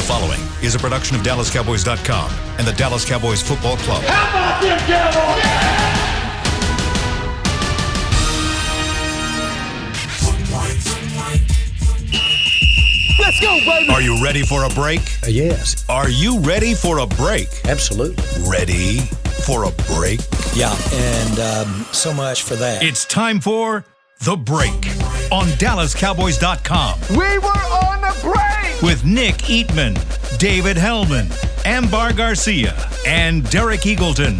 following is a production of DallasCowboys.com and the Dallas Cowboys Football Club. How about them Cowboys? Let's go, baby. Are you ready for a break? Yes. Are you ready for a break? Absolutely. Ready for a break? Yeah, and so much for that. It's time for The Break on DallasCowboys.com. We were on the break. With Nick Eatman, David Hellman, Ambar Garcia, and Derek Eagleton.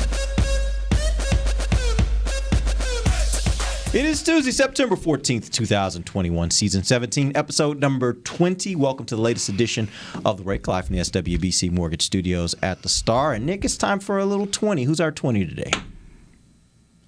It is Tuesday, September 14th, 2021, Season 17, Episode number 20. Welcome to the latest edition of The Break Live from the SWBC Mortgage Studios at the Star. And Nick, it's time for a little 20. Who's our 20 today?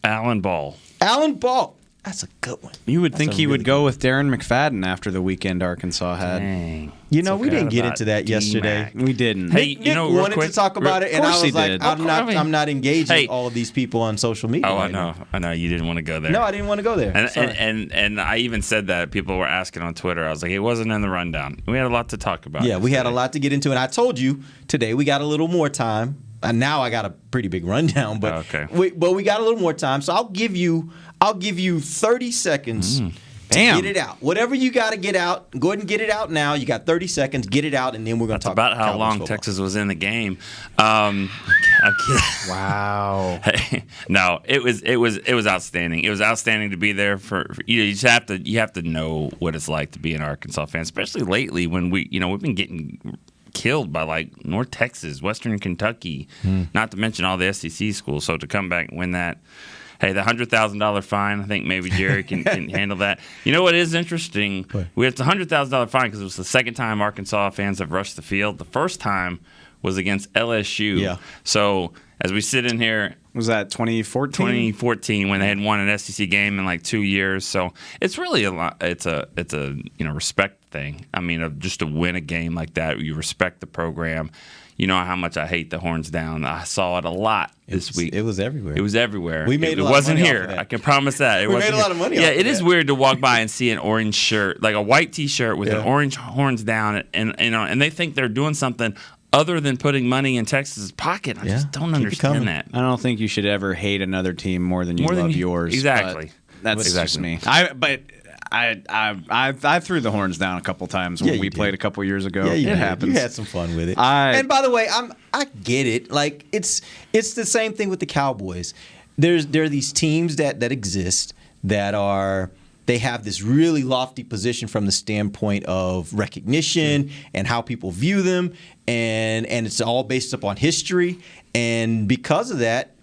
Alan Ball. Alan Ball. That's a good one. You would think he would go with Darren McFadden after the weekend Arkansas had. Dang. You know, we didn't get into that yesterday. We didn't. Hey, Nick you know, real wanted quick, to talk about it, and I was like, did. I'm not engaging Hey. all of these people on social media. Oh, right I know. You didn't want to go there. now. No, I didn't want to go there. And I even said that. People were asking on Twitter. I was like, it wasn't in the rundown. We had a lot to talk about. Yeah, we had a yesterday. lot to get into, and I told you today we got a little more time. And now I got a pretty big rundown, but we got a little more time. So I'll give you 30 seconds to get it out. Whatever you got to get out, go ahead and get it out now. You got 30 seconds, get it out, and then we're going to talk about how Cowboys long football. Texas was in the game. I'm kidding. Wow. Hey, no, it was outstanding. It was outstanding to be there for you just have to know what it's like to be an Arkansas fan, especially lately when we've been getting killed by like North Texas, Western Kentucky, not to mention all the SEC schools. So to come back and win that, hey, the $100,000 fine, I think maybe Jerry can handle that. You know what is interesting? We have the $100,000 fine because it was the second time Arkansas fans have rushed the field. The first time was against LSU. Yeah. So as we sit in here, Was that 2014? 2014 when they had won an SEC game in like 2 years. So it's really a lot. It's a respect thing. I mean, just to win a game like that, you respect the program. You know how much I hate the horns down. I saw it a lot this week. It was everywhere. It was everywhere. We made it a lot wasn't of money here. off of that. I can promise that. We made a lot of money off of it is that. weird to walk by and see an orange shirt, like a white T-shirt with an orange horns down, and they think they're doing something other than putting money in Texas's pocket. I just don't understand that. I don't think you should ever hate another team more than you love yours. Exactly. That's just me. I threw the horns down a couple times when we played a couple years ago. Yeah, it happens. You had some fun with it. And by the way, I get it. Like it's the same thing with the Cowboys. There are these teams that exist that they have this really lofty position from the standpoint of recognition and how people view them, and it's all based upon history. And because of that,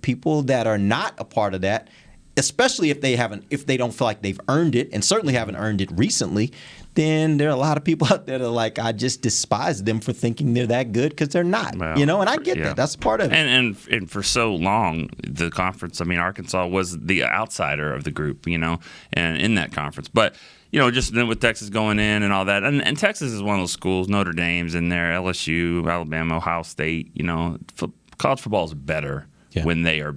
people that are not a part of that, especially if they don't feel like they've earned it, and certainly haven't earned it recently, then there are a lot of people out there that are like, I just despise them for thinking they're that good because they're not. Well, and I get that. That's part of it. And for so long, the conference, Arkansas was the outsider of the group, and in that conference. But, just then with Texas going in and all that, and Texas is one of those schools, Notre Dame's in there, LSU, Alabama, Ohio State, college football is better. Yeah. When they are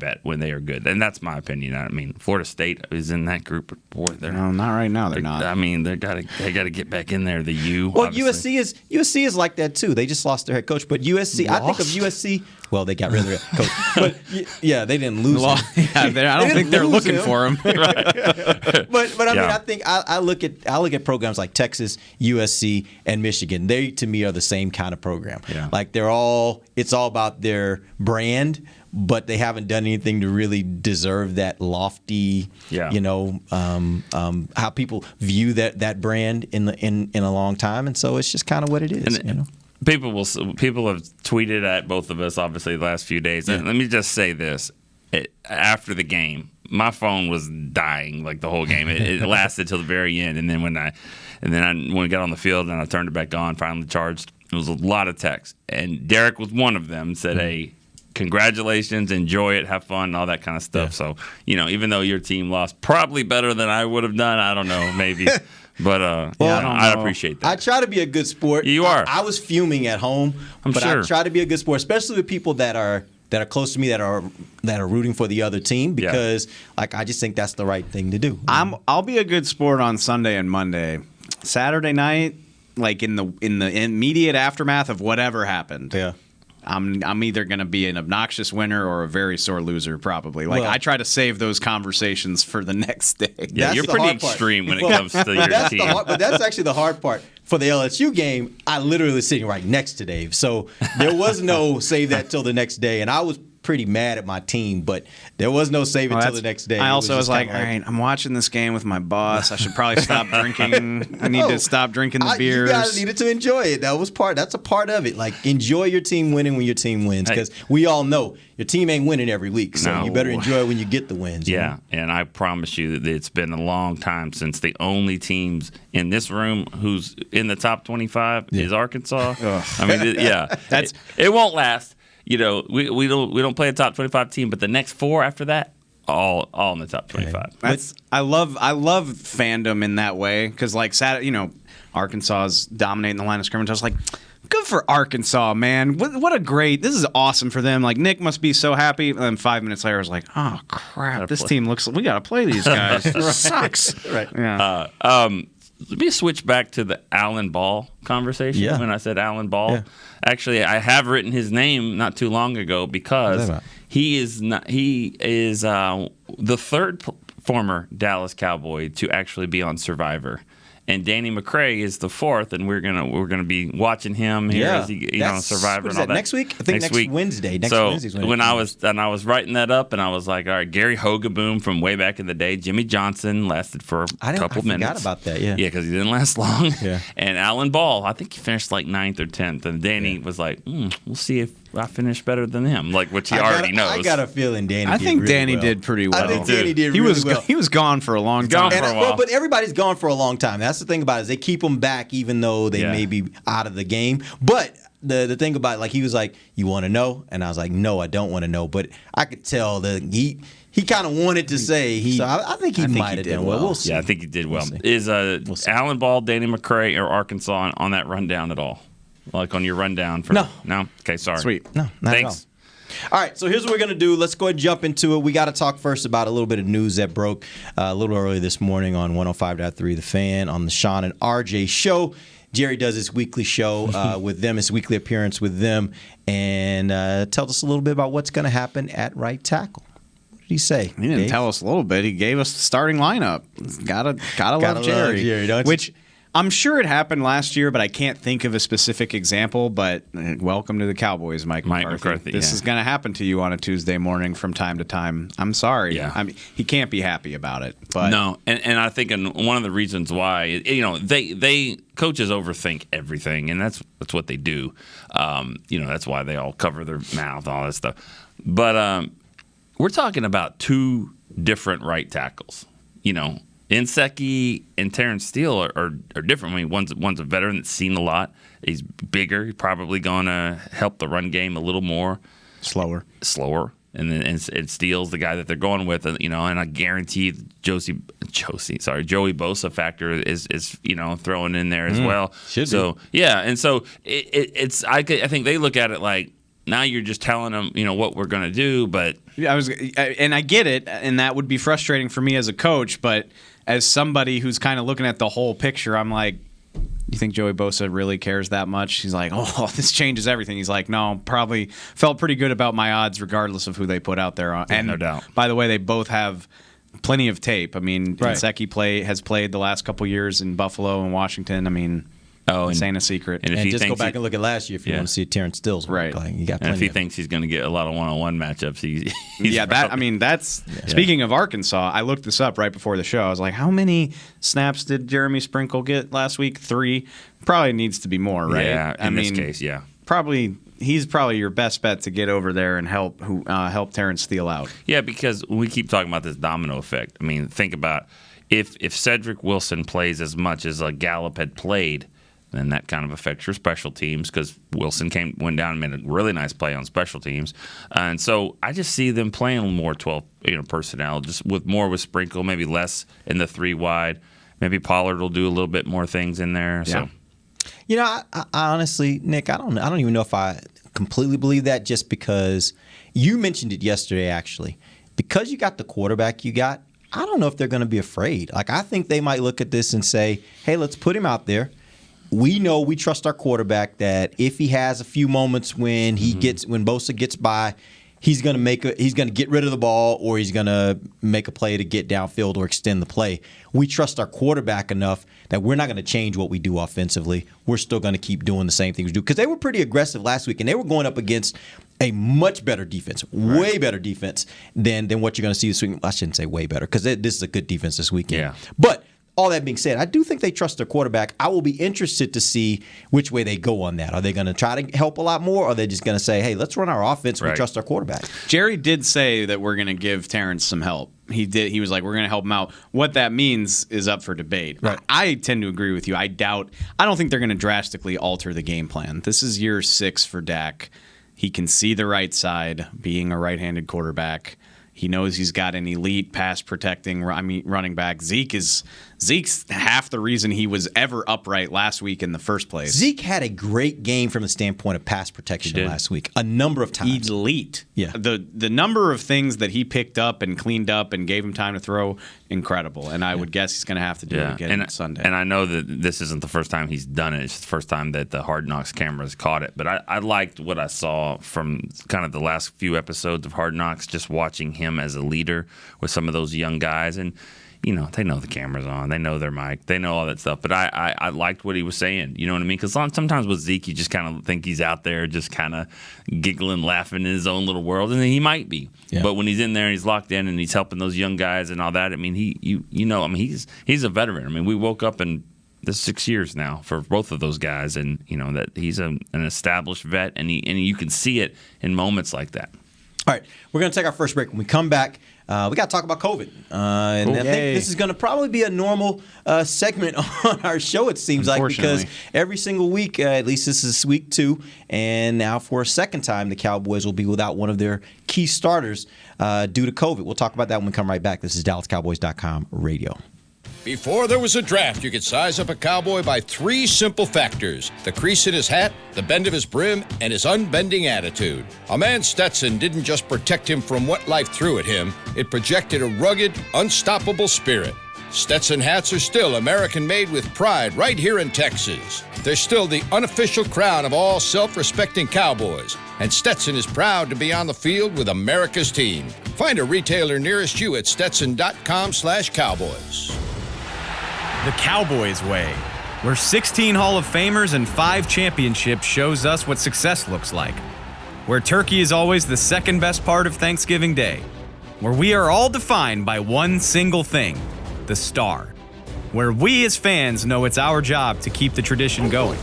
good, and that's my opinion. Florida State is in that group, but boy, they're not right now. They're not. They got to get back in there. The U. Well, obviously. USC is like that too. They just lost their head coach, but USC. I think of USC. Well, they got rid of their coach, but yeah, they didn't lose him. I don't think they're looking for him. But I think I look at programs like Texas, USC, and Michigan. They to me are the same kind of program. Yeah. Like it's all about their brand, but they haven't done anything to really deserve that lofty, how people view that brand in a long time, and so it's just kind of what it is. People have tweeted at both of us obviously the last few days. And let me just say this: after the game, my phone was dying like the whole game. It lasted till the very end, and then when we got on the field and I turned it back on, finally charged, it was a lot of texts, and Derek was one of them. Said, "Hey, congratulations, enjoy it, have fun, all that kind of stuff." So, even though your team lost, probably better than I would have done. I don't know, maybe. But I appreciate that. I try to be a good sport. You are. I was fuming at home, but sure. I try to be a good sport, especially with people that are close to me that are rooting for the other team, because I just think that's the right thing to do. I'll be a good sport on Sunday and Monday. Saturday night, like in the immediate aftermath of whatever happened. Yeah. I'm either going to be an obnoxious winner or a very sore loser, probably. Like, I try to save those conversations for the next day. Yeah, you're pretty extreme when it comes to your team. But that's actually the hard part. For the LSU game, I literally was sitting right next to Dave. So there was no save that till the next day. And I was pretty mad at my team, but there was no save it till the next day. I also was like, all right, I'm watching this game with my boss. I should probably stop drinking. I need to stop drinking the beers. You guys needed to enjoy it. That's a part of it. Like, enjoy your team winning when your team wins, because we all know your team ain't winning every week. So you better enjoy it when you get the wins. Yeah, and I promise you that it's been a long time since the only teams in this room who's in the top 25 is Arkansas. I mean, it won't last. You know, we don't play a top 25 team, but the next 4 after that, all in the top 25. I love fandom in that way, because like Arkansas is dominating the line of scrimmage. I was like, good for Arkansas, man. This is awesome for them. Like, Nick must be so happy. And then 5 minutes later, I was like, oh crap, this team we got to play these guys. This sucks. Right. Yeah. Let me switch back to the Alan Ball conversation. Yeah. When I said Alan Ball, actually, I have written his name not too long ago because he is the third former Dallas Cowboy to actually be on Survivor. And Danny McCray is the fourth, and we're gonna be watching him here as he Survivor and all that. Next week? I think next Wednesday. Wednesday's when I was writing that up, and I was like, all right, Gary Hogaboom from way back in the day, Jimmy Johnson lasted for a couple minutes. I forgot about that. Yeah, because he didn't last long. Yeah. And Alan Ball, I think he finished like 9th or 10th, and Danny was like, we'll see if I finish better than him, like which he already knows. I got a feeling Danny. I think Danny did pretty well. I think Danny did really well. He was gone for a long time. But everybody's gone for a long time. That's the thing about it, is they keep them back even though they may be out of the game. But the thing about it, like, he was like, you want to know? And I was like, no, I don't want to know. But I could tell that he kind of wanted to say he. So I think he might have done well. We'll see. Yeah, I think he did well. Is Alan Ball, Danny McCray, or Arkansas on that rundown at all? Like on your rundown? No? Okay, sorry. Sweet. No, not Thanks. at all. All right, so here's what we're going to do. Let's go ahead and jump into it. We got to talk first about a little bit of news that broke a little early this morning on 105.3 The Fan on the Sean and RJ show. Jerry does his weekly show with them, his weekly appearance with them, and tells us a little bit about what's going to happen at right tackle. What did he say? He didn't tell us a little bit. He gave us the starting lineup. Gotta love Jerry. Don't you? Which I'm sure it happened last year, but I can't think of a specific example. But welcome to the Cowboys, Mike McCarthy. This is going to happen to you on a Tuesday morning from time to time. I'm sorry. Yeah. I mean, he can't be happy about it. But no, and I think one of the reasons why, they coaches overthink everything, and that's what they do. That's why they all cover their mouth, all that stuff. But we're talking about 2 different right tackles. Inseki and Terrence Steele are different. I mean, one's a veteran that's seen a lot. He's bigger. He's probably going to help the run game a little more. slower. And then Steele's the guy that they're going with, and I guarantee Joey Bosa factor is thrown in there as well. Should be. Yeah, and so it's I think they look at it like, now you're just telling them what we're going to do, but I get it, and that would be frustrating for me as a coach, but as somebody who's kind of looking at the whole picture, I'm like, you think Joey Bosa really cares that much? He's like, oh, this changes everything. He's like, no, probably felt pretty good about my odds regardless of who they put out there. And no doubt. By the way, they both have plenty of tape. I mean, Inseki has played the last couple years in Buffalo and Washington. I mean, this ain't a secret. And just go back and look at last year if you want to see Terrence Steele's work. Right. You got and if he thinks he's going to get a lot of one-on-one matchups, Speaking of Arkansas, I looked this up right before the show. I was like, how many snaps did Jeremy Sprinkle get last week? 3. Probably needs to be more, right? Yeah, in this case, yeah. He's probably your best bet to get over there and help Terrence Steele out. Yeah, because we keep talking about this domino effect. I mean, think about if Cedric Wilson plays as much as Gallup had played, then that kind of affects your special teams, because Wilson went down and made a really nice play on special teams. And so I just see them playing more 12 personnel, just with Sprinkle, maybe less in the 3 wide. Maybe Pollard will do a little bit more things in there. Yeah. So, I honestly, Nick, I don't even know if I completely believe that, just because you mentioned it yesterday, actually. Because you got the quarterback you got, I don't know if they're going to be afraid. Like, I think they might look at this and say, hey, let's put him out there. we know we trust our quarterback that if he has a few moments when when Bosa gets by, he's going to get rid of the ball, or he's going to make a play to get downfield or extend the play. We trust our quarterback enough that we're not going to change what we do offensively. We're still going to keep doing the same things we do, because they were pretty aggressive last week, and they were going up against a much better defense, way better defense than what you're going to see this week. I shouldn't say way better, because this is a good defense this weekend. Yeah. But all that being said, I do think they trust their quarterback. I will be interested to see which way they go on that. Are they going to try to help a lot more, or are they just going to say, hey, let's run our offense, we trust our quarterback? Jerry did say that we're going to give Terrence some help. He did. He was like, we're going to help him out. What that means is up for debate. Right. I tend to agree with you. I don't think they're going to drastically alter the game plan. This is year 6 for Dak. He can see the right side, being a right-handed quarterback. He knows he's got an elite pass protecting running back. Zeke's half the reason he was ever upright last week in the first place. Zeke had a great game from the standpoint of pass protection last week, a number of times. Elite. Yeah. The number of things that he picked up and cleaned up and gave him time to throw, incredible. And I would guess he's going to have to do it again on Sunday. And I know that this isn't the first time he's done it. It's the first time that the Hard Knocks cameras caught it. But I liked what I saw from kind of the last few episodes of Hard Knocks, just watching him as a leader with some of those young guys. And they know the camera's on. They know their mic. They know all that stuff. But I liked what he was saying. You know what I mean? Because sometimes with Zeke, you just kind of think he's out there just kind of giggling, laughing in his own little world. And he might be. Yeah. But when he's in there and he's locked in and he's helping those young guys and all that, I mean, he's a veteran. I mean, we woke up and this is 6 years now for both of those guys. And, that he's an established vet. And you can see it in moments like that. All right, we're going to take our first break. When we come back, we got to talk about COVID. And I think this is going to probably be a normal segment on our show, it seems like, because every single week, at least this is week 2, and now for a second time, the Cowboys will be without one of their key starters due to COVID. We'll talk about that when we come right back. This is DallasCowboys.com radio. Before there was a draft, you could size up a Cowboy by 3 simple factors: the crease in his hat, the bend of his brim, and his unbending attitude. A man Stetson didn't just protect him from what life threw at him, it projected a rugged, unstoppable spirit. Stetson hats are still American-made with pride right here in Texas. They're still the unofficial crown of all self-respecting Cowboys, and Stetson is proud to be on the field with America's team. Find a retailer nearest you at stetson.com/Cowboys. The Cowboys way, where 16 Hall of Famers and 5 championships shows us what success looks like. Where turkey is always the second best part of Thanksgiving Day. Where we are all defined by one single thing, the star. Where we as fans know it's our job to keep the tradition going.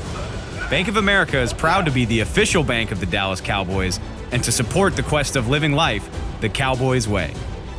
Bank of America is proud to be the official bank of the Dallas Cowboys and to support the quest of living life the Cowboys way.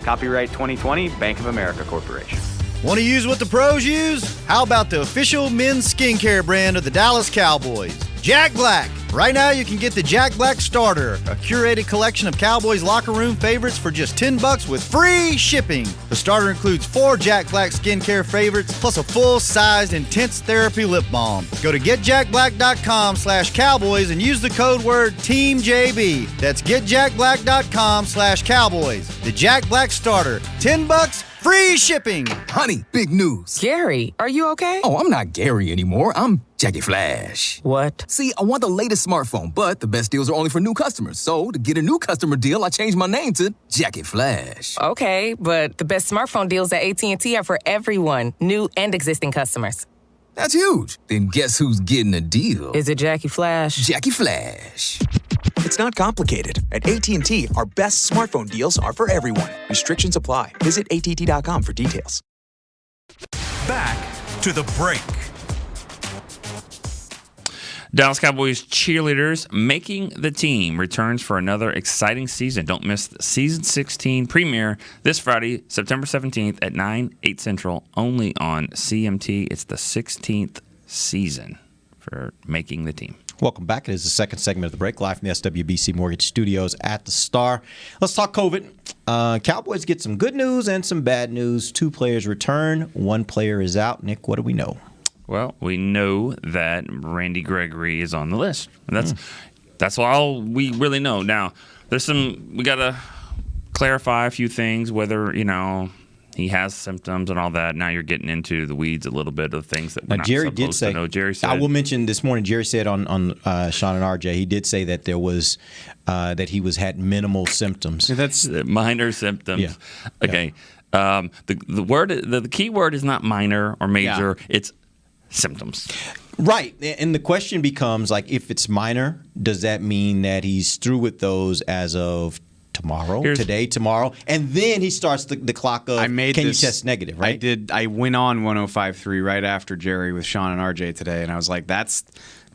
Copyright 2020, Bank of America Corporation. Want to use what the pros use? How about the official men's skincare brand of the Dallas Cowboys, Jack Black? Right now you can get the Jack Black Starter, a curated collection of Cowboys locker room favorites for just $10 with free shipping. The starter includes 4 Jack Black skincare favorites plus a full-sized intense therapy lip balm. Go to getjackblack.com/Cowboys and use the code word TEAMJB. That's getjackblack.com/Cowboys. The Jack Black Starter, $10. Free shipping! Honey, big news. Gary, are you okay? Oh, I'm not Gary anymore. I'm Jackie Flash. What? See, I want the latest smartphone, but the best deals are only for new customers. So, to get a new customer deal, I changed my name to Jackie Flash. Okay, but the best smartphone deals at AT&T are for everyone, new and existing customers. That's huge. Then guess who's getting a deal? Is it Jackie Flash? Jackie Flash. It's not complicated. At AT&T, our best smartphone deals are for everyone. Restrictions apply. Visit att.com for details. Back to the break. Dallas Cowboys cheerleaders making the team returns for another exciting season. Don't miss the Season 16 premiere this Friday, September 17th at 8 Central, only on CMT. It's the 16th season for making the team. Welcome back. It is the second segment of the break, live from the SWBC Mortgage Studios at the Star. Let's talk COVID. Cowboys get some good news and some bad news. 2 players return. 1 player is out. Nick, what do we know? Well, we know that Randy Gregory is on the list. And that's all we really know. Now, we got to clarify a few things, whether, he has symptoms and all that. Now you're getting into the weeds a little bit of things that we're not Jerry supposed did say, to know. Jerry said, I will mention this morning, Jerry said on Sean and RJ, he did say that there was that he had minimal symptoms. That's minor symptoms. Yeah. Okay. The key word is not minor or major. Yeah. It's symptoms. Right. And the question becomes, like, if it's minor, does that mean that he's through with those as of tomorrow, and then he starts the clock of you test negative, right? I went on 105.3 right after Jerry with Sean and RJ today, and I was like, that's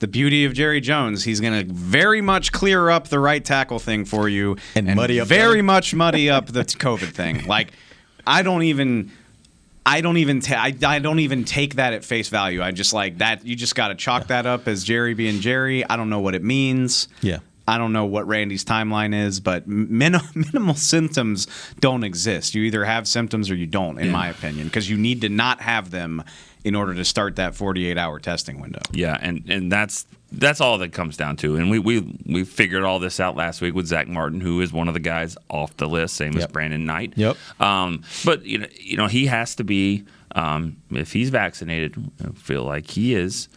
the beauty of Jerry Jones. He's going to very much clear up the right tackle thing for you and muddy up the COVID thing. Like, I don't even take that at face value. I just like that. You just got to chalk that up as Jerry being Jerry. I don't know what it means. Yeah. I don't know what Randy's timeline is, but minimal symptoms don't exist. You either have symptoms or you don't, in my opinion, because you need to not have them in order to start that 48-hour testing window. Yeah, and that's all that comes down to. And we figured all this out last week with Zach Martin, who is one of the guys off the list, same as Brandon Knight. Yep. But he has to be, if he's vaccinated, I feel like he is.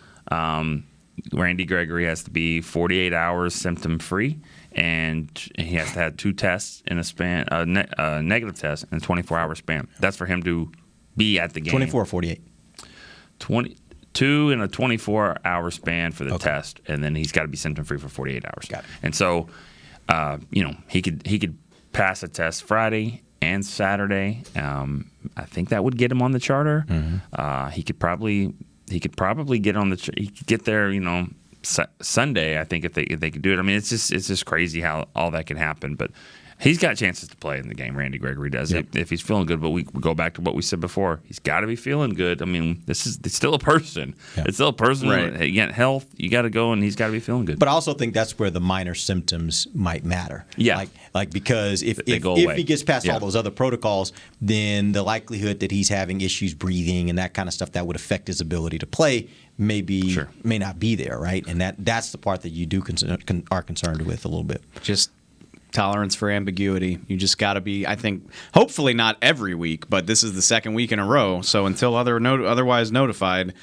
Randy Gregory has to be 48 hours symptom-free, and he has to have 2 tests in a span, a negative test in a 24-hour span. That's for him to be at the game. 24 or 48? 22 in a 24-hour span for the test, and then he's got to be symptom-free for 48 hours. Got it. And so, he could pass a test Friday and Saturday. I think that would get him on the charter. Mm-hmm. He could probably get on he could get there, Sunday. I think if they could do it. I mean, it's just crazy how all that can happen. But he's got chances to play in the game. Randy Gregory does if he's feeling good. But we go back to what we said before. He's got to be feeling good. I mean, it's still a person. Yeah. It's still a person. Right. You got health. You got to go, and he's got to be feeling good. But I also think that's where the minor symptoms might matter. Yeah. Like because if he gets past all those other protocols, then the likelihood that he's having issues breathing and that kind of stuff that would affect his ability to play may not be there, right? And that's the part that you are concerned with a little bit. Just tolerance for ambiguity. You just got to be, I think, hopefully not every week, but this is the second week in a row. So until otherwise notified,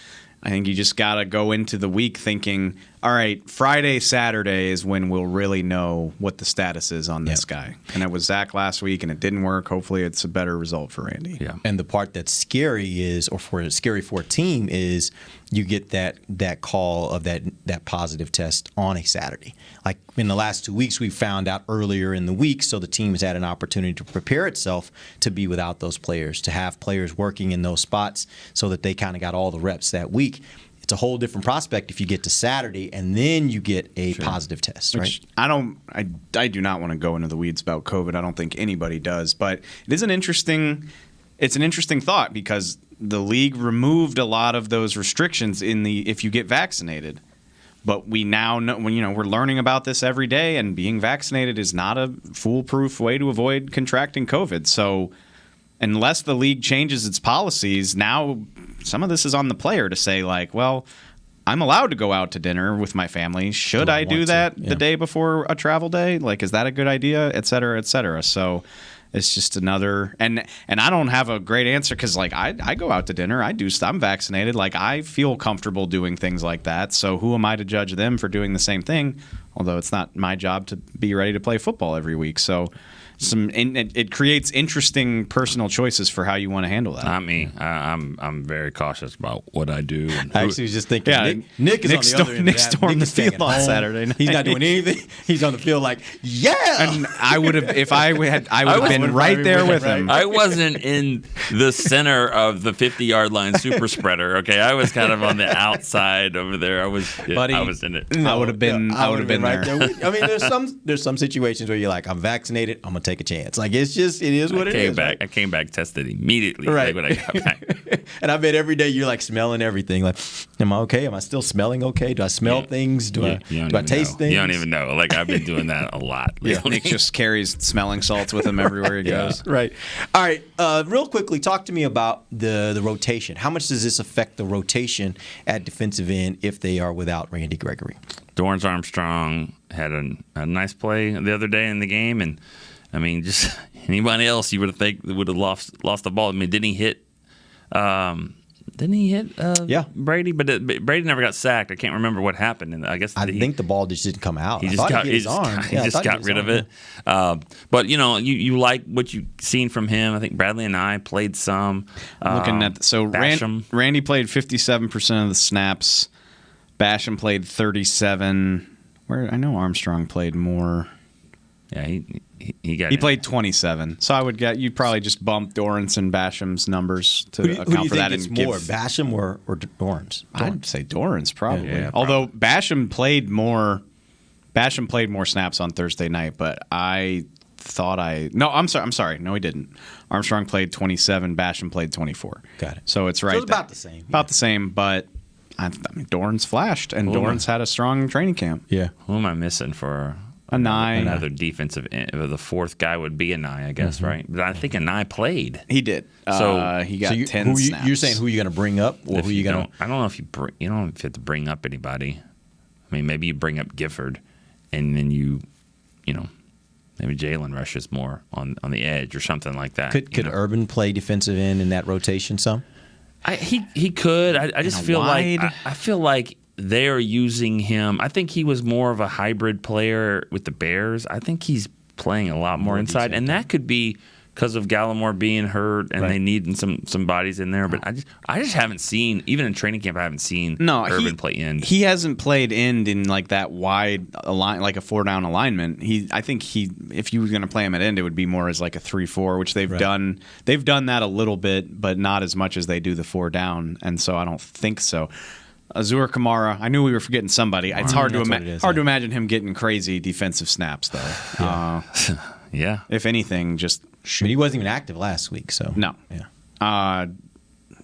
I think you just got to go into the week thinking, all right, Friday, Saturday is when we'll really know what the status is on this guy. And it was Zach last week, and it didn't work. Hopefully it's a better result for Randy. Yeah. And the part that's scary for a team is you get that call of that positive test on a Saturday. Like in the last 2 weeks, we found out earlier in the week, so the team has had an opportunity to prepare itself to be without those players, to have players working in those spots so that they kind of got all the reps that week. It's a whole different prospect if you get to Saturday and then you get a positive test, right? I do not want to go into the weeds about COVID. I don't think anybody does, but it is an interesting thought because the league removed a lot of those restrictions if you get vaccinated. But we now know, we're learning about this every day, and being vaccinated is not a foolproof way to avoid contracting COVID. So unless the league changes its policies, now some of this is on the player to say, like, well, I'm allowed to go out to dinner with my family. Should I do that the day before a travel day? Like, is that a good idea? Et cetera, et cetera. So it's just another, and I don't have a great answer because, like, I go out to dinner. I'm vaccinated. Like, I feel comfortable doing things like that. So who am I to judge them for doing the same thing? Although it's not my job to be ready to play football every week. So it creates interesting personal choices for how you want to handle that. Not me. I'm very cautious about what I do. I actually was just thinking, Nick is on the other end. Nick stormed the field on Saturday night. He's not doing anything. He's on the field like, And I would have, if I would have been right there with him. I wasn't in the center of the 50-yard line super spreader. Okay, I was kind of on the outside over there. I was in it. I would have been. I would have been right there. I mean, there's some situations where you're like, I'm vaccinated. I'm gonna take a chance. Like, it is what it is. I came back tested immediately. Right. When I got back. And I bet every day you're like smelling everything. Like, am I okay? Am I still smelling okay? Do I smell things? Do I taste things? You don't even know. Like, I've been doing that a lot lately. Nick just carries smelling salts with him everywhere he goes. Right. All right. Real quickly, talk to me about the rotation. How much does this affect the rotation at defensive end if they are without Randy Gregory? Dorrance Armstrong had a nice play the other day in the game, and I mean, just anybody else you would have think would have lost the ball. I mean, didn't he hit? Brady, but Brady never got sacked. I can't remember what happened. And I think the ball just didn't come out. He just got rid of it. But you like what you've seen from him. I think Bradley and I played some. Looking at Randy played 57% of the snaps. Basham played 37. I know Armstrong played more. Yeah, he played 27. So I would get you probably just bump Dorrance and Basham's numbers to account for that. Who do you think it's more, Basham or Dorrance? I'd say Dorrance probably. Yeah, although Basham played more snaps on Thursday night, but I'm sorry. No, he didn't. Armstrong played 27. Basham played 24. Got it. So it's right. So it's about the same. About the same, but I mean, Dorrance flashed, and Dorrance had a strong training camp. Yeah. Who am I missing for Anai? Another defensive end. The fourth guy would be Anai, I guess, right? But I think Anai played. He did. So he got 10 snaps. You're saying who you're going to bring up, or who you going to? I don't know if you don't have to bring up anybody. I mean, maybe you bring up Gifford, and then maybe Jalen rushes more on the edge or something like that. Could Urban play defensive end in that rotation some? He could. I just feel like I feel like they are using him. I think he was more of a hybrid player with the Bears. I think he's playing a lot more inside, and that could be because of Gallimore being hurt and they need some bodies in there. But I just haven't seen, even in training camp, I haven't seen Urban play end. He hasn't played end in like that wide like a 4-down alignment. I think if you were going to play him at end, it would be more as like a 3-4, which they've done. They've done that a little bit, but not as much as they do the 4-down, and so I don't think so. Azur Kamara, I knew we were forgetting somebody. It's hard to imagine him getting crazy defensive snaps though. Yeah. If anything, just he wasn't even active last week, so no. Yeah.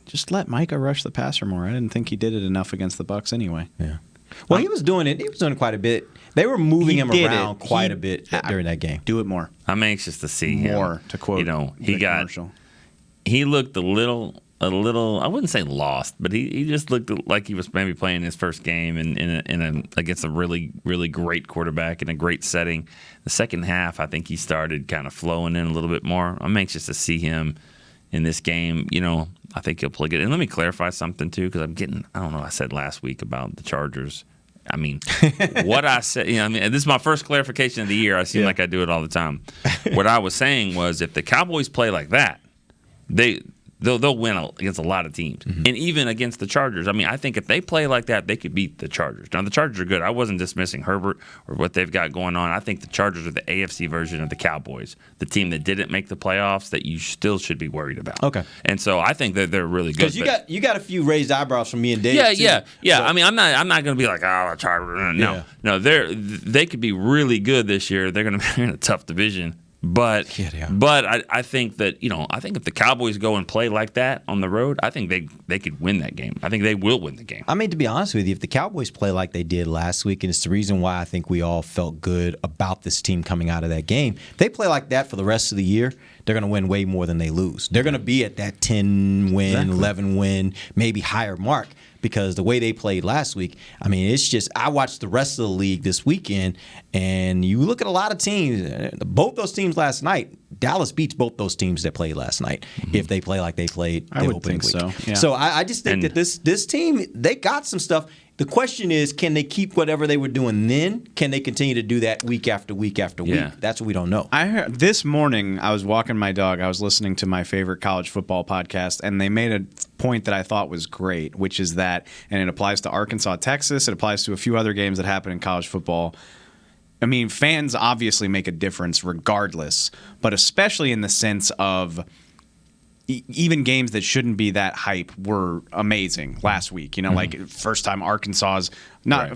Just let Micah rush the passer more. I didn't think he did it enough against the Bucs anyway. Yeah. Well, he was doing it. He was doing it quite a bit. They were moving him around quite a bit during that game. Do it more. I'm anxious to see him. More, to quote he looked a little, I wouldn't say lost, but he just looked like he was maybe playing his first game against a really, really great quarterback in a great setting. The second half, I think he started kind of flowing in a little bit more. I'm anxious to see him in this game. I think he'll play good. And let me clarify something, too, because I don't know, I said last week about the Chargers. I mean, what I said, this is my first clarification of the year. I seem like I do it all the time. What I was saying was if the Cowboys play like that, they'll win against a lot of teams, and even against the Chargers. I mean, I think if they play like that, they could beat the Chargers. Now, the Chargers are good. I wasn't dismissing Herbert or what they've got going on. I think the Chargers are the AFC version of the Cowboys, the team that didn't make the playoffs that you still should be worried about. Okay. And so I think that they're really good. Because you got a few raised eyebrows from me and Dave. Yeah. So, I mean, I'm not going to be like, the Chargers. No, they could be really good this year. They're going to be in a tough division. But I think that I think if the Cowboys go and play like that on the road, I think they could win that game. I think they will win the game. I mean, to be honest with you, if the Cowboys play like they did last week, and it's the reason why I think we all felt good about this team coming out of that game, if they play like that for the rest of the year, they're going to win way more than they lose. They're going to be at that 10-win, 11-win, maybe higher mark. Because the way they played last week, I mean, it's just I watched the rest of the league this weekend, and you look at a lot of teams. Both those teams last night, Dallas beats both those teams that played last night. Mm-hmm. If they play like they played the opening week. So. Yeah. So I just think that this team, they got some stuff. The question is, can they keep whatever they were doing then? Can they continue to do that week after week after week? That's what we don't know. I heard this morning, I was walking my dog. I was listening to my favorite college football podcast, and they made a point that I thought was great, which is that, and it applies to Arkansas, Texas. It applies to a few other games that happen in college football. I mean, fans obviously make a difference regardless, but especially in the sense of even games that shouldn't be that hype were amazing last week. Like first time Arkansas's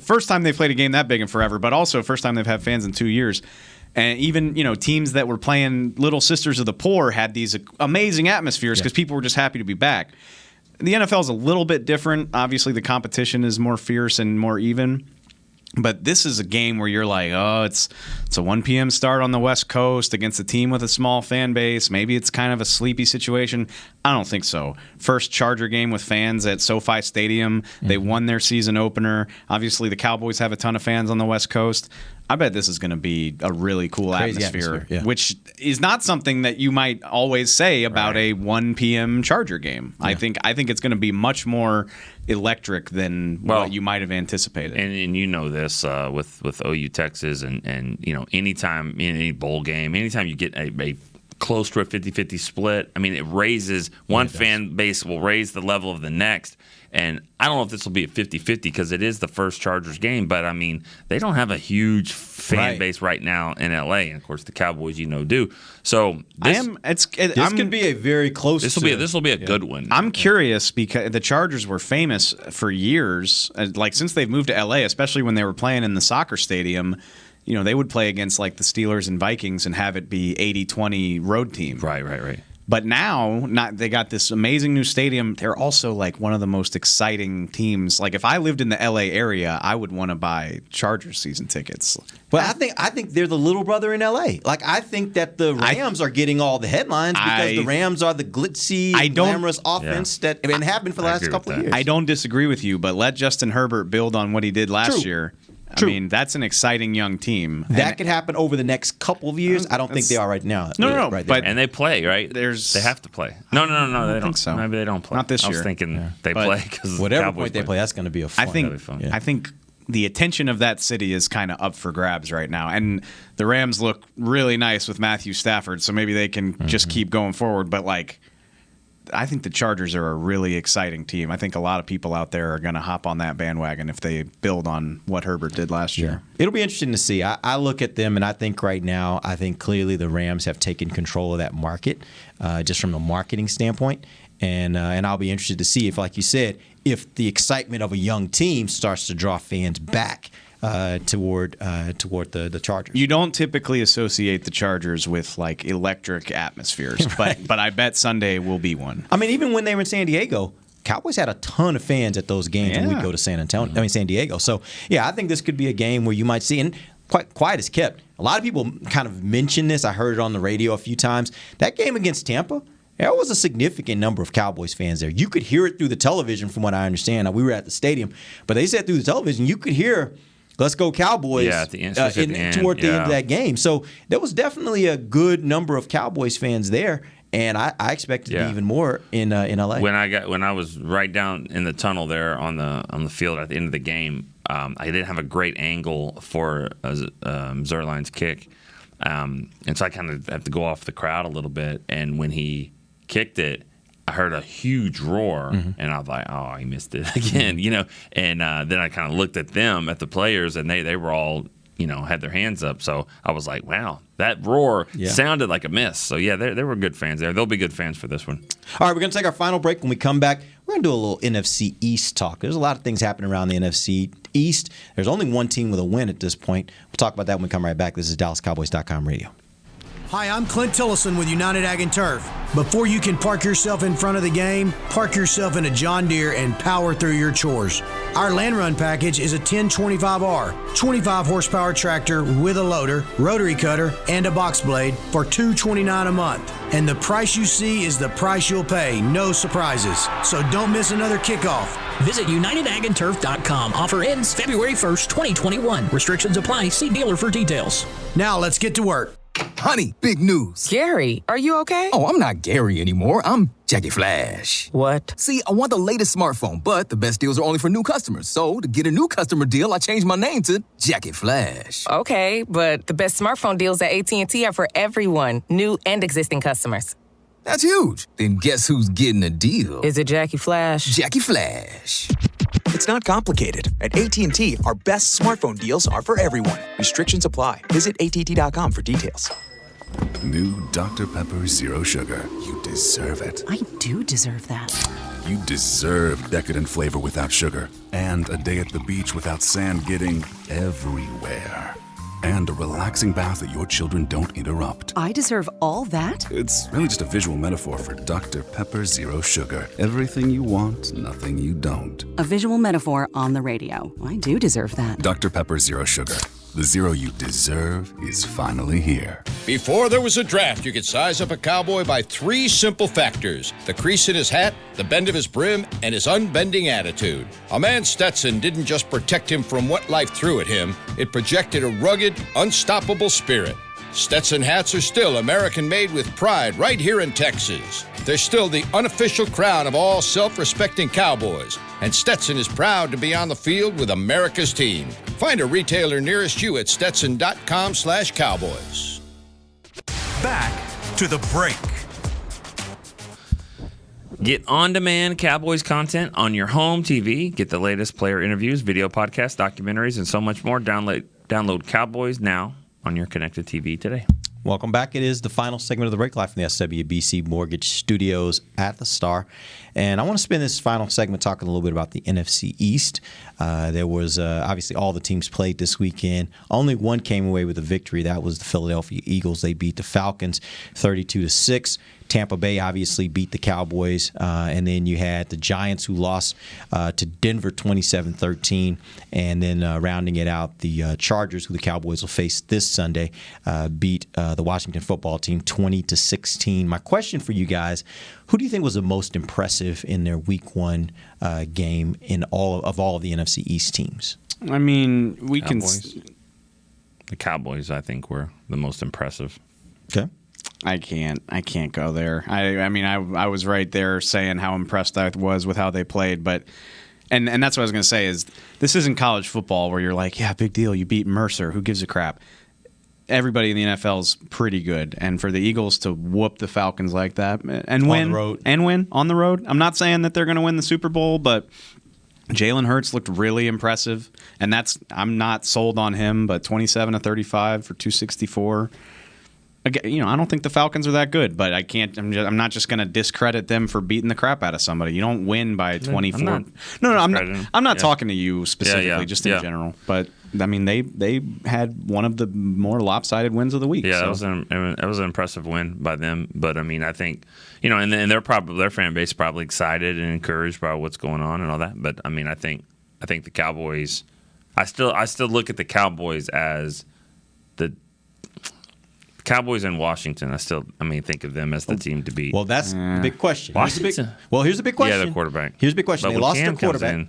first time they played a game that big in forever, but also first time they've had fans in 2 years. And even teams that were playing Little Sisters of the Poor had these amazing atmospheres because people were just happy to be back. The NFL is a little bit different. Obviously, the competition is more fierce and more even. But this is a game where you're like, it's a 1 p.m. start on the West Coast against a team with a small fan base. Maybe it's kind of a sleepy situation. I don't think so. First Charger game with fans at SoFi Stadium. They won their season opener. Obviously, the Cowboys have a ton of fans on the West Coast. I bet this is going to be a really cool atmosphere, which is not something that you might always say about a 1 p.m. Charger game. Yeah. I think it's going to be much more electric than what you might have anticipated. And you know this with OU Texas and you know, anytime in any bowl game, anytime you get a close to a 50-50 split, I mean, it raises one fan base will raise the level of the next. And I don't know if this will be a 50-50 because it is the first Chargers game, but I mean, they don't have a huge fan base right now in LA, and of course the Cowboys, do. So this could be a very close. This will be a good one. I'm curious because the Chargers were famous for years, like since they've moved to LA, especially when they were playing in the soccer stadium. They would play against like the Steelers and Vikings and have it be 80-20 road team. Right. But now, they got this amazing new stadium. They're also like one of the most exciting teams. Like if I lived in the LA area, I would want to buy Chargers season tickets. Well, I think they're the little brother in LA. Like I think that the Rams are getting all the headlines because the Rams are the glitzy, glamorous offense that have been for the last couple of years. I don't disagree with you, but let Justin Herbert build on what he did last year. I mean, that's an exciting young team. That could happen over the next couple of years. I don't think they are right now. No, but and they play, right? They have to play. No, they don't. Think so. Maybe they don't play. Not this year. I was thinking they play because whatever Cowboys point they play, that's going to be a fun. I think the attention of that city is kind of up for grabs right now, and the Rams look really nice with Matthew Stafford, so maybe they can just keep going forward. But I think the Chargers are a really exciting team. I think a lot of people out there are going to hop on that bandwagon if they build on what Herbert did last year. It'll be interesting to see. I look at them, and I think right now, clearly the Rams have taken control of that market just from a marketing standpoint. And I'll be interested to see if, like you said, if the excitement of a young team starts to draw fans back toward the Chargers. You don't typically associate the Chargers with electric atmospheres, but I bet Sunday will be one. I mean, even when they were in San Diego, Cowboys had a ton of fans at those games when we go to San Diego. So I think this could be a game where you might see, and quiet as kept. A lot of people kind of mention this. I heard it on the radio a few times. That game against Tampa, there was a significant number of Cowboys fans there. You could hear it through the television, from what I understand. Now, we were at the stadium, but they said through the television you could hear "Let's go Cowboys" toward the end of that game. So there was definitely a good number of Cowboys fans there, and I expect it to be even more in LA. When I was right down in the tunnel there on the field at the end of the game, I didn't have a great angle for Zerline's kick, and so I kind of had to go off the crowd a little bit. And when he kicked it, I heard a huge roar, and I was like, "Oh, he missed it again," And then I kind of looked at them, at the players, and they were all, had their hands up. So I was like, "Wow, that roar sounded like a miss." So there were good fans there. They'll be good fans for this one. All right, we're gonna take our final break. When we come back, we're gonna do a little NFC East talk. There's a lot of things happening around the NFC East. There's only one team with a win at this point. We'll talk about that when we come right back. This is DallasCowboys.com radio. Hi, I'm Clint Tillison with United Ag and Turf. Before you can park yourself in front of the game, park yourself in a John Deere and power through your chores. Our Land Run package is a 1025R, 25 horsepower tractor with a loader, rotary cutter, and a box blade for $229 a month. And the price you see is the price you'll pay, no surprises. So don't miss another kickoff. Visit UnitedAgAndTurf.com. Offer ends February 1st, 2021. Restrictions apply. See dealer for details. Now let's get to work. Honey, big news. Gary, are you okay? Oh, I'm not Gary anymore. I'm Jackie Flash. What? See, I want the latest smartphone, but the best deals are only for new customers. So, to get a new customer deal, I changed my name to Jackie Flash. Okay, but the best smartphone deals at AT&T are for everyone, new and existing customers. That's huge. Then guess who's getting a deal? Is it Jackie Flash? Jackie Flash. It's not complicated. At AT&T, our best smartphone deals are for everyone. Restrictions apply. Visit AT&T.com for details. New Dr. Pepper Zero Sugar. You deserve it. I do deserve that. You deserve decadent flavor without sugar. And a day at the beach without sand getting everywhere. And a relaxing bath that your children don't interrupt. I deserve all that? It's really just a visual metaphor for Dr. Pepper Zero Sugar. Everything you want, nothing you don't. A visual metaphor on the radio. I do deserve that. Dr. Pepper Zero Sugar. The zero you deserve is finally here. Before there was a draft, you could size up a cowboy by 3 simple factors: the crease in his hat, the bend of his brim, and his unbending attitude. A man Stetson didn't just protect him from what life threw at him, it projected a rugged, unstoppable spirit. Stetson hats are still American-made with pride right here in Texas. They're still the unofficial crown of all self-respecting cowboys, and Stetson is proud to be on the field with America's team. Find a retailer nearest you at stetson.com/cowboys. Back to the break. Get on-demand Cowboys content on your home TV. Get the latest player interviews, video podcasts, documentaries, and so much more. Download Cowboys now on your connected TV today. Welcome back. It is the final segment of the break, live from the SWBC Mortgage Studios at the Star. And I want to spend this final segment talking a little bit about the NFC East. There was obviously all the teams played this weekend. Only one came away with a victory. That was the Philadelphia Eagles. They beat the Falcons 32-6. Tampa Bay obviously beat the Cowboys. And then you had the Giants, who lost to Denver 27-13. And then rounding it out, the Chargers, who the Cowboys will face this Sunday, beat the Washington football team 20-16. My question for you guys: who do you think was the most impressive in their Week 1 game in all of the NFC East teams? I mean, we Cowboys. The Cowboys, I think, were the most impressive. Okay. I can't go there. I mean, I was right there saying how impressed I was with how they played, but and that's what I was going to say is this isn't college football where you're like, yeah, big deal, you beat Mercer, who gives a crap. Everybody in the NFL is pretty good, and for the Eagles to whoop the Falcons like that and win on the road. I'm not saying that they're going to win the Super Bowl, but Jalen Hurts looked really impressive, and I'm not sold on him, but 27-35 for 264. Again, I don't think the Falcons are that good, but I'm not just going to discredit them for beating the crap out of somebody. You don't win by 24. I'm not talking to you specifically, just in general. But I mean, they had one of the more lopsided wins of the week. Yeah, so. That was an impressive win by them. But I mean, I think and their fan base is probably excited and encouraged by what's going on and all that. But I mean, I think the Cowboys. I still look at the Cowboys as the Cowboys in Washington. Think of them as the team to beat. Well, that's the big question. Washington. Here's the big question. Yeah, the quarterback. Here's the big question. But they lost their quarterback.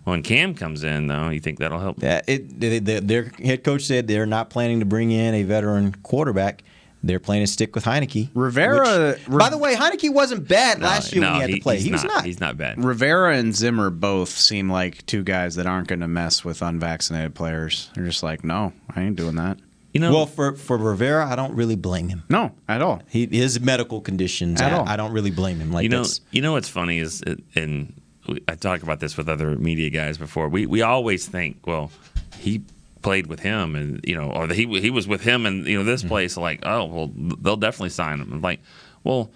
When Cam comes in, though, you think that'll help? Their head coach said they're not planning to bring in a veteran quarterback. They're planning to stick with Heineke. Rivera. By the way, Heineke wasn't bad last year when he had to play. He's not. He's not bad. Rivera and Zimmer both seem like two guys that aren't going to mess with unvaccinated players. They're just like, no, I ain't doing that. Well, for Rivera, I don't really blame him. No, at all. His medical conditions, I don't really blame him. What's funny is, and I talk about this with other media guys before. We always think, well, he played with him, and or he was with him, and this place. Like, oh, well, they'll definitely sign him. I'm like, well.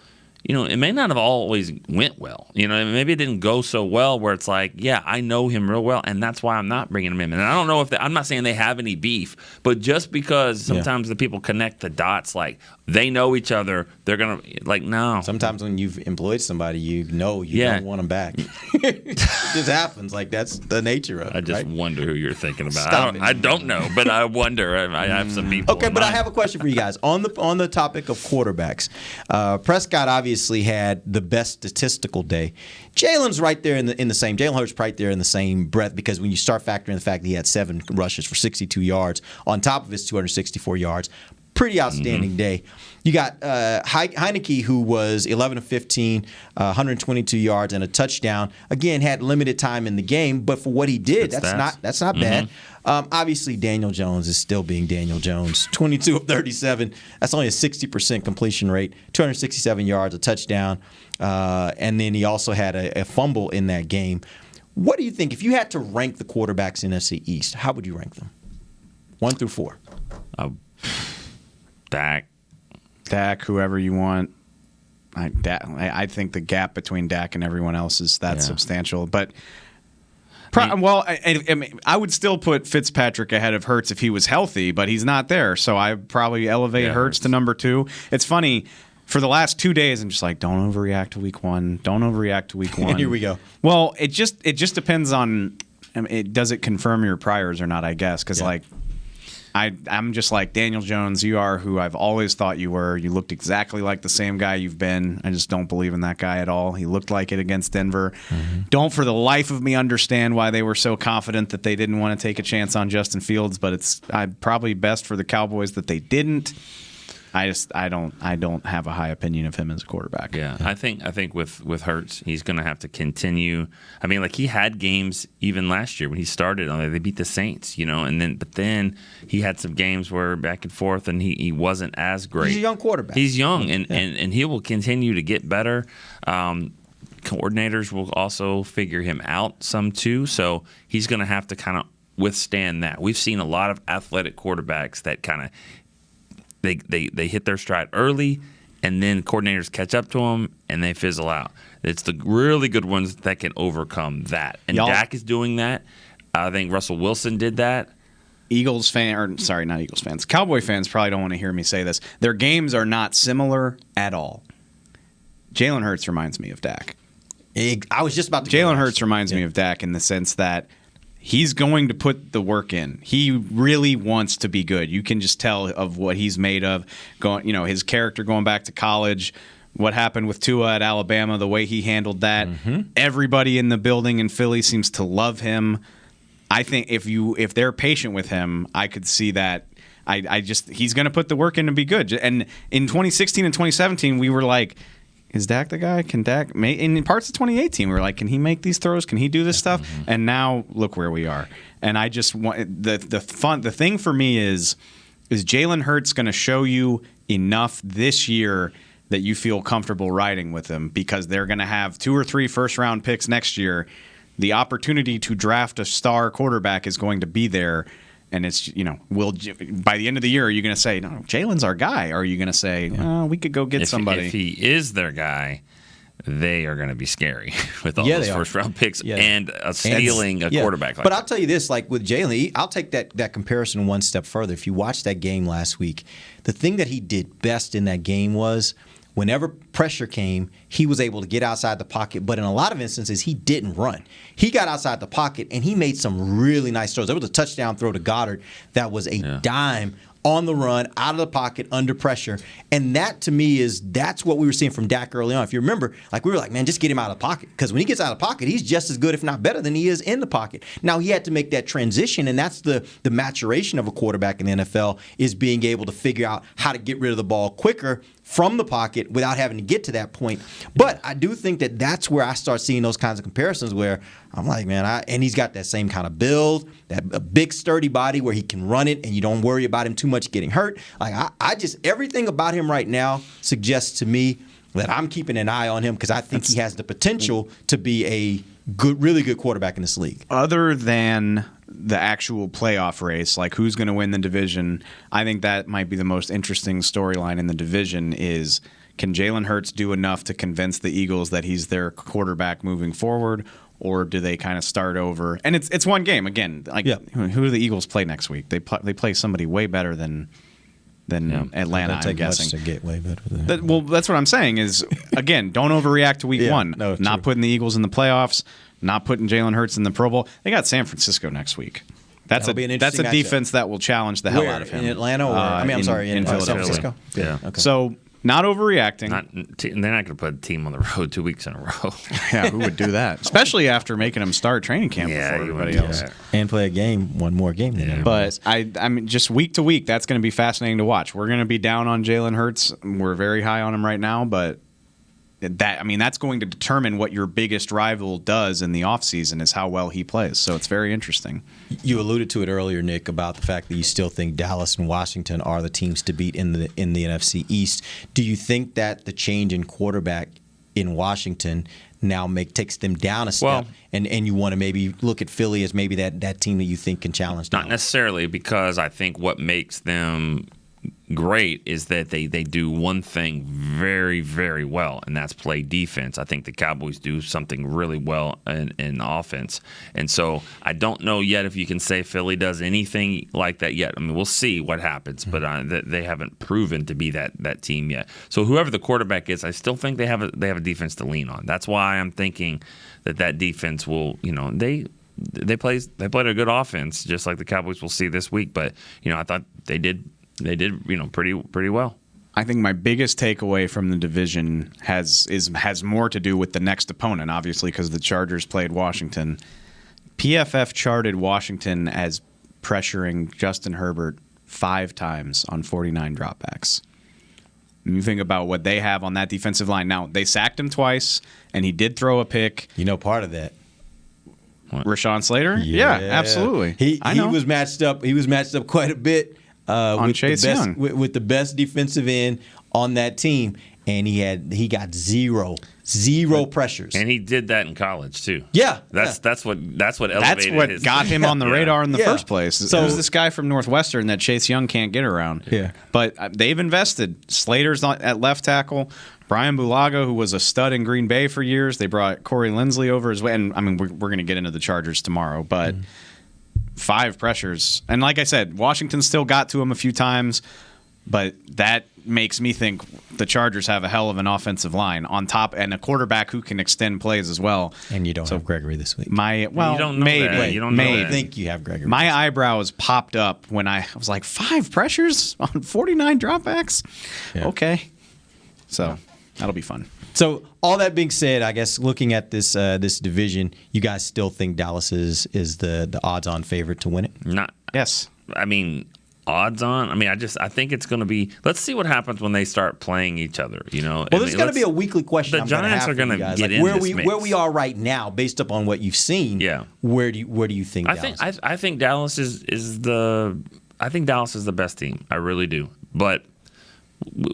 It may not have always went well. Maybe it didn't go so well where it's like, yeah, I know him real well, and that's why I'm not bringing him in. And I don't know if I'm not saying they have any beef, but just because sometimes the people connect the dots, like they know each other, they're gonna no. Sometimes when you've employed somebody, you don't want them back. It just happens. Like that's the nature of it. I just wonder who you're thinking about. I don't know, but I wonder. I have some people. Okay, but I have a question for you guys on the topic of quarterbacks. Prescott obviously had the best statistical day. Jalen's right there in the same. Jalen Hurts right there in the same breath, because when you start factoring the fact that he had 7 rushes for 62 yards on top of his 264 yards, pretty outstanding day. You got Heineke, who was 11 of 15, 122 yards and a touchdown. Again, had limited time in the game, but for what he did, that's not bad. Obviously, Daniel Jones is still being Daniel Jones. 22 of 37. That's only a 60% completion rate. 267 yards, a touchdown, and then he also had a fumble in that game. What do you think, if you had to rank the quarterbacks in NFC East, how would you rank them? 1 through 4. Dak, whoever you want. I think the gap between Dak and everyone else is substantial. But I would still put Fitzpatrick ahead of Hurts if he was healthy, but he's not there. So I probably elevate Hurts to number 2. It's funny. For the last 2 days, I'm just like, don't overreact to week 1. Don't overreact to week 1. Here we go. Well, it just depends on. Does it confirm your priors or not? I guess because I'm just like, Daniel Jones, you are who I've always thought you were. You looked exactly like the same guy you've been. I just don't believe in that guy at all. He looked like it against Denver. Don't for the life of me understand why they were so confident that they didn't want to take a chance on Justin Fields, but it's probably best for the Cowboys that they didn't. I don't have a high opinion of him as a quarterback. Yeah, I think with Hurts, he's going to have to continue. I mean, like he had games even last year when he started. They beat the Saints, but then he had some games where back and forth, and he wasn't as great. He's a young quarterback. He's young, and he will continue to get better. Coordinators will also figure him out some too, so he's going to have to kind of withstand that. We've seen a lot of athletic quarterbacks that kind of They hit their stride early, and then coordinators catch up to them, and they fizzle out. It's the really good ones that can overcome that. And Dak is doing that. I think Russell Wilson did that. Not Eagles fans. Cowboy fans probably don't want to hear me say this. Their games are not similar at all. Jalen Hurts reminds me of Dak. I was just about to. Jalen Hurts reminds me of Dak in the sense that he's going to put the work in. He really wants to be good. You can just tell of what he's made of. His character going back to college, what happened with Tua at Alabama, the way he handled that. Everybody in the building in Philly seems to love him. I think if they're patient with him, I could see that. He's going to put the work in to be good. And in 2016 and 2017, we were like, is Dak the guy? Can Dak make? In parts of 2018, we were like, can he make these throws? Can he do this stuff? And now look where we are. And I just want the thing for me is Jalen Hurts going to show you enough this year that you feel comfortable riding with him, because they're going to have 2 or 3 first-round picks next year. The opportunity to draft a star quarterback is going to be there. And it's, by the end of the year, are you going to say, no, Jalen's our guy? Or are you going to say, we could go get somebody? If he is their guy, they are going to be scary with all those first-round picks and stealing a quarterback. But I'll tell you this, like with Jalen, I'll take that comparison one step further. If you watched that game last week, the thing that he did best in that game was whenever pressure came, he was able to get outside the pocket. But in a lot of instances, he didn't run. He got outside the pocket, and he made some really nice throws. There was a touchdown throw to Goddard that was a dime on the run, out of the pocket, under pressure. And that, to me, that's what we were seeing from Dak early on. If you remember, we were like, man, just get him out of the pocket. Because when he gets out of the pocket, he's just as good, if not better, than he is in the pocket. Now, he had to make that transition, and that's the maturation of a quarterback in the NFL, is being able to figure out how to get rid of the ball quicker from the pocket without having to get to that point. But I do think that that's where I start seeing those kinds of comparisons where I'm like, man, and he's got that same kind of build, a big sturdy body where he can run it and you don't worry about him too much getting hurt. I just, everything about him right now suggests to me that I'm keeping an eye on him, because I think he has the potential to be a really good quarterback in this league. Other than the actual playoff race, like who's going to win the division, I think that might be the most interesting storyline in the division is, can Jalen Hurts do enough to convince the Eagles that he's their quarterback moving forward, or do they kind of start over? And it's one game. Again, who do the Eagles play next week? They play somebody way better than Atlanta, I'm guessing. To get way better than well, that's what I'm saying is, again, don't overreact to week one. No, not putting the Eagles in the playoffs, not putting Jalen Hurts in the Pro Bowl. They got San Francisco next week. That's a defense that will challenge the hell out of him. In Atlanta, or in Philadelphia. San Francisco. Yeah. Okay. So not overreacting. They're not going to put a team on the road 2 weeks in a row. Yeah, who would do that? Especially after making them start training camp before everybody else. And play one more game. But I mean, just week to week, that's going to be fascinating to watch. We're going to be down on Jalen Hurts. We're very high on him right now, but that's going to determine what your biggest rival does in the offseason, is how well he plays. So it's very interesting. You alluded to it earlier, Nick, about the fact that you still think Dallas and Washington are the teams to beat in the NFC East. Do you think that the change in quarterback in Washington now takes them down a step, and you want to maybe look at Philly as maybe that team that you think can challenge Dallas? Not necessarily, because I think what makes them great is that they do one thing very, very well, and that's play defense. I think the Cowboys do something really well in offense. And so I don't know yet if you can say Philly does anything like that yet. I mean, we'll see what happens, but they haven't proven to be that team yet. So whoever the quarterback is, I still think they have a defense to lean on. That's why I'm thinking that defense will, they played a good offense, just like the Cowboys will see this week. But I thought they did pretty well. I think my biggest takeaway from the division has more to do with the next opponent, obviously, because the Chargers played Washington. PFF charted Washington as pressuring Justin Herbert 5 times on 49 dropbacks. And you think about what they have on that defensive line. Now, they sacked him twice, and he did throw a pick. Part of that. Rashawn Slater? Yeah, absolutely. He was matched up. He was matched up quite a bit on with Chase Young with the best defensive end on that team, and he got zero pressures. And he did that in college too. Yeah, that's what elevated. That's what got him on the radar in the first place. So it was this guy from Northwestern that Chase Young can't get around. Yeah, but they've invested. Slater's not at left tackle. Brian Bulaga, who was a stud in Green Bay for years, they brought Corey Lindsley over as well. And I mean, we're going to get into the Chargers tomorrow, but 5 pressures. And like I said, Washington still got to him a few times, but that makes me think the Chargers have a hell of an offensive line on top and a quarterback who can extend plays as well. And you don't have Gregory this week. You don't know that. You don't know that. I think you have Gregory. My eyebrows popped up when I was like, 5 pressures on 49 dropbacks? Yeah. Okay. So that'll be fun. So all that being said, I guess looking at this division, you guys still think Dallas is the odds-on favorite to win it? Yes. I mean, odds on. I mean, I think it's going to be. Let's see what happens when they start playing each other. Well, there's going to be a weekly question. The Giants are going to get in where this mix. Where we are right now, based upon what you've seen. Yeah. Where do you think? I think Dallas is the. I think Dallas is the best team. I really do. But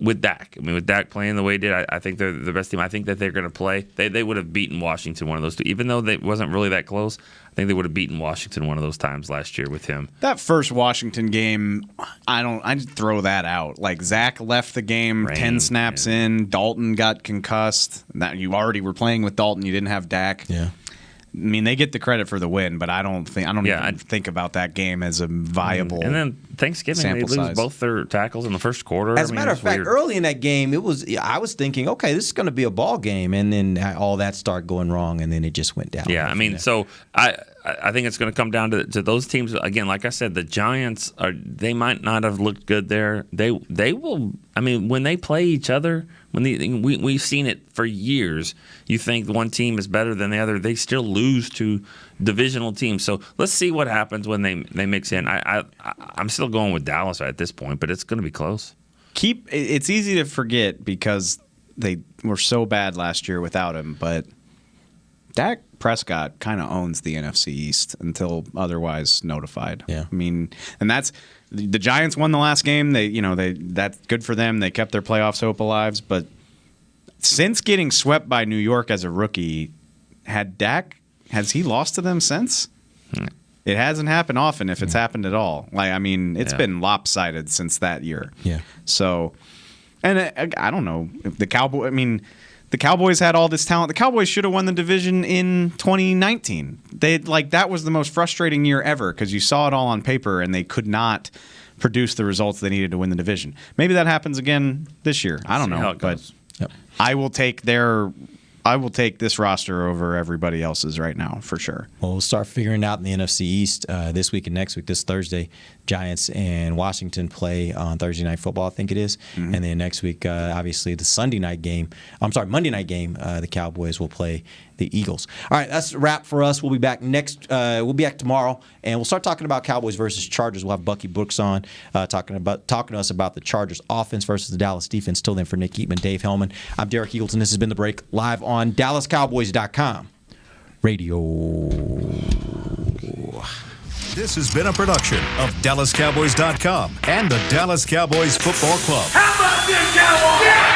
with Dak, with Dak playing the way he did, I think they're the best team. I think that they're going to play. They would have beaten Washington one of those two, even though they wasn't really that close. I think they would have beaten Washington one of those times last year with him. That first Washington game, I'd throw that out. Like Zach left the game 10 snaps in. Dalton got concussed. You already were playing with Dalton. You didn't have Dak. Yeah. I mean, they get the credit for the win, but I don't even think about that game as a viable. And then Thanksgiving, they lose both their tackles in the first quarter. As a matter of fact, early in that game, I was thinking, okay, this is going to be a ball game, and then all that started going wrong, and then it just went down. Yeah, I mean, so I think it's going to come down to those teams again. Like I said, the Giants they might not have looked good there. They will. I mean, when they play each other. We've seen it for years. You think one team is better than the other. They still lose to divisional teams. So let's see what happens when they mix in. I'm still going with Dallas at this point, but it's going to be close. It's easy to forget because they were so bad last year without him, but Dak Prescott kind of owns the NFC East until otherwise notified. Yeah. I mean, and that's the Giants won the last game. That's good for them. They kept their playoffs hope alive. But since getting swept by New York as a rookie, has he lost to them since? It hasn't happened often, if it's happened at all. It's been lopsided since that year. Yeah. So, and I don't know if the Cowboys had all this talent. The Cowboys should have won the division in 2019. That was the most frustrating year ever because you saw it all on paper and they could not produce the results they needed to win the division. Maybe that happens again this year. I don't know, but I will take this roster over everybody else's right now for sure. Well, we'll start figuring out in the NFC East this week and next week. This Thursday, Giants and Washington play on Thursday Night Football, I think it is. Mm-hmm. And then next week, obviously, the Monday night game, the Cowboys will play the Eagles. All right, that's a wrap for us. We'll be back we'll be back tomorrow, and we'll start talking about Cowboys versus Chargers. We'll have Bucky Brooks on talking to us about the Chargers offense versus the Dallas defense. Till then, for Nick Eatman, Dave Hellman, I'm Derek Eagleton. This has been The Break, live on DallasCowboys.com radio. This has been a production of DallasCowboys.com and the Dallas Cowboys Football Club. How about this, Cowboys? Yeah!